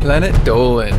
Planet Dolan.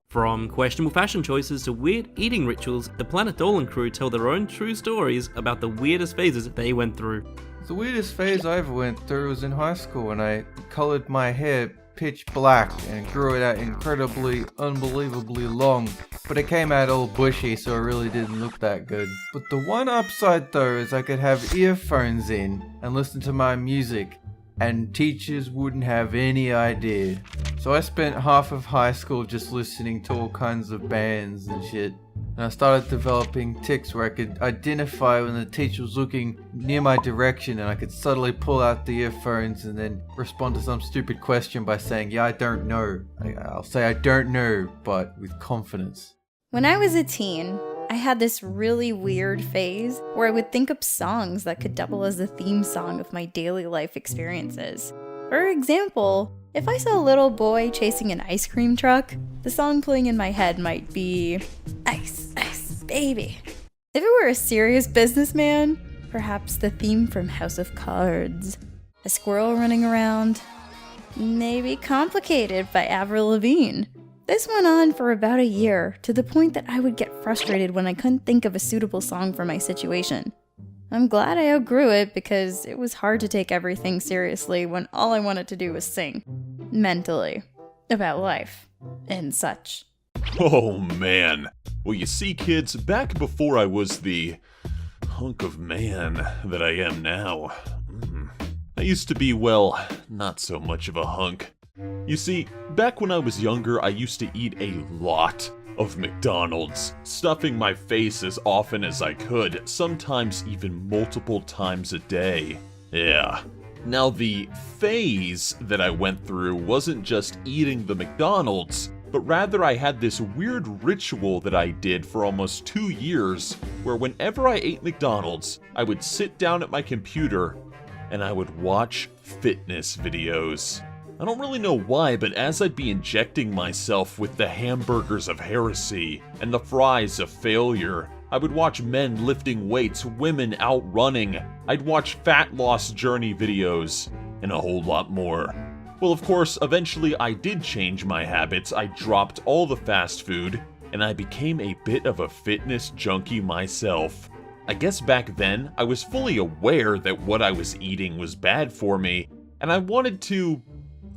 From questionable fashion choices to weird eating rituals, the Planet Dolan crew tell their own true stories about the weirdest phases they went through. The weirdest phase I ever went through was in high school when I colored my hair pitch black and grew it out incredibly, unbelievably long. But it came out all bushy, so it really didn't look that good. But the one upside though is I could have earphones in and listen to my music, and teachers wouldn't have any idea. So I spent half of high school just listening to all kinds of bands and shit. And I started developing tics where I could identify when the teacher was looking near my direction, and I could subtly pull out the earphones and then respond to some stupid question by saying, yeah, I don't know. I'll say I don't know, but with confidence. When I was a teen, I had this really weird phase where I would think up songs that could double as the theme song of my daily life experiences. For example, if I saw a little boy chasing an ice cream truck, the song playing in my head might be Ice, Ice, Baby. If it were a serious businessman, perhaps the theme from House of Cards. A squirrel running around, maybe Complicated by Avril Lavigne. This went on for about a year, to the point that I would get frustrated when I couldn't think of a suitable song for my situation. I'm glad I outgrew it because it was hard to take everything seriously when all I wanted to do was sing, mentally, about life, and such. Oh man. Well, you see, kids, back before I was the hunk of man that I am now, I used to be, well, not so much of a hunk. You see, back when I was younger, I used to eat a lot of McDonald's, stuffing my face as often as I could, sometimes even multiple times a day. Yeah. Now, the phase that I went through wasn't just eating the McDonald's, but rather I had this weird ritual that I did for almost 2 years, where whenever I ate McDonald's, I would sit down at my computer and I would watch fitness videos. I don't really know why, but as I'd be injecting myself with the hamburgers of heresy and the fries of failure, I would watch men lifting weights, women out running, I'd watch fat loss journey videos, and a whole lot more. Well, of course, eventually I did change my habits. I dropped all the fast food, and I became a bit of a fitness junkie myself. I guess back then, I was fully aware that what I was eating was bad for me, and I wanted to,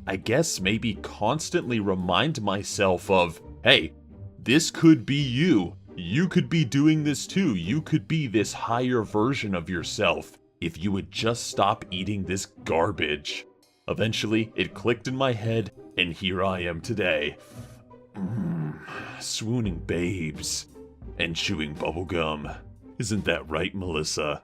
I guess, maybe constantly remind myself of, hey, this could be you. You could be doing this too. You could be this higher version of yourself if you would just stop eating this garbage. Eventually, it clicked in my head, and here I am today. Swooning babes and chewing bubblegum. Isn't that right, Melissa?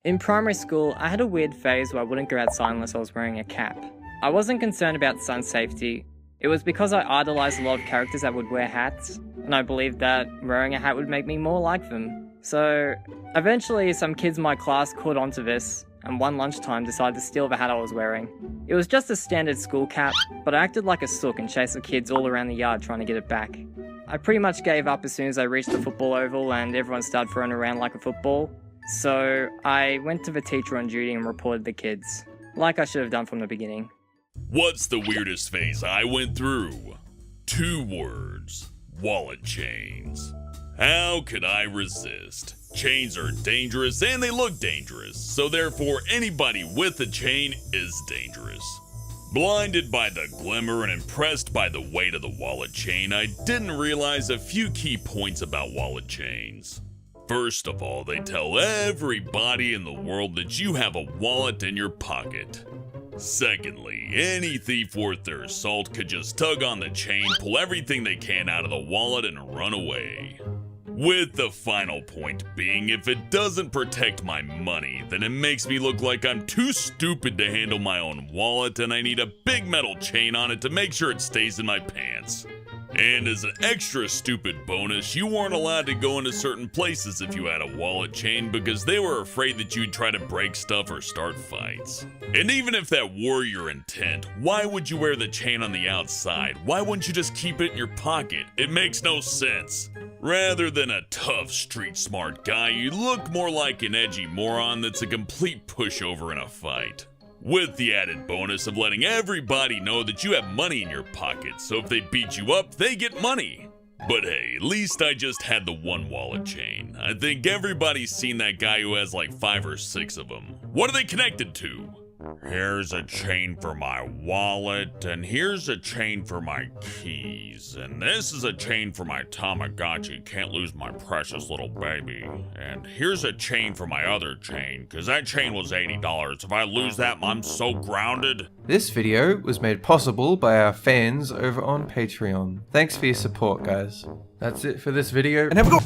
In primary school, I had a weird phase where I wouldn't go outside unless I was wearing a cap. I wasn't concerned about sun safety. It was because I idolized a lot of characters that would wear hats, and I believed that wearing a hat would make me more like them. So, eventually some kids in my class caught onto this, and one lunchtime decided to steal the hat I was wearing. It was just a standard school cap, but I acted like a sook and chased the kids all around the yard trying to get it back. I pretty much gave up as soon as I reached the football oval and everyone started throwing around like a football. So, I went to the teacher on duty and reported the kids, like I should have done from the beginning. What's the weirdest phase I went through? 2 words. Wallet chains. How could I resist? Chains are dangerous and they look dangerous, so therefore anybody with a chain is dangerous. Blinded by the glimmer and impressed by the weight of the wallet chain, I didn't realize a few key points about wallet chains. First of all, they tell everybody in the world that you have a wallet in your pocket. Secondly, any thief worth their salt could just tug on the chain, pull everything they can out of the wallet, and run away. With the final point being, if it doesn't protect my money, then it makes me look like I'm too stupid to handle my own wallet, and I need a big metal chain on it to make sure it stays in my pants. And as an extra stupid bonus, you weren't allowed to go into certain places if you had a wallet chain because they were afraid that you'd try to break stuff or start fights. And even if that were your intent, why would you wear the chain on the outside? Why wouldn't you just keep it in your pocket? It makes no sense. Rather than a tough, street-smart guy, you look more like an edgy moron that's a complete pushover in a fight. With the added bonus of letting everybody know that you have money in your pocket, so if they beat you up, they get money. But hey, at least I just had the one wallet chain. I think everybody's seen that guy who has like 5 or 6 of them. What are they connected to? Here's a chain for my wallet, and here's a chain for my keys, and this is a chain for my Tamagotchi, can't lose my precious little baby, and here's a chain for my other chain, cause that chain was $80. If I lose that, I'm so grounded. This video was made possible by our fans over on Patreon. Thanks for your support, guys. That's it for this video, and have a good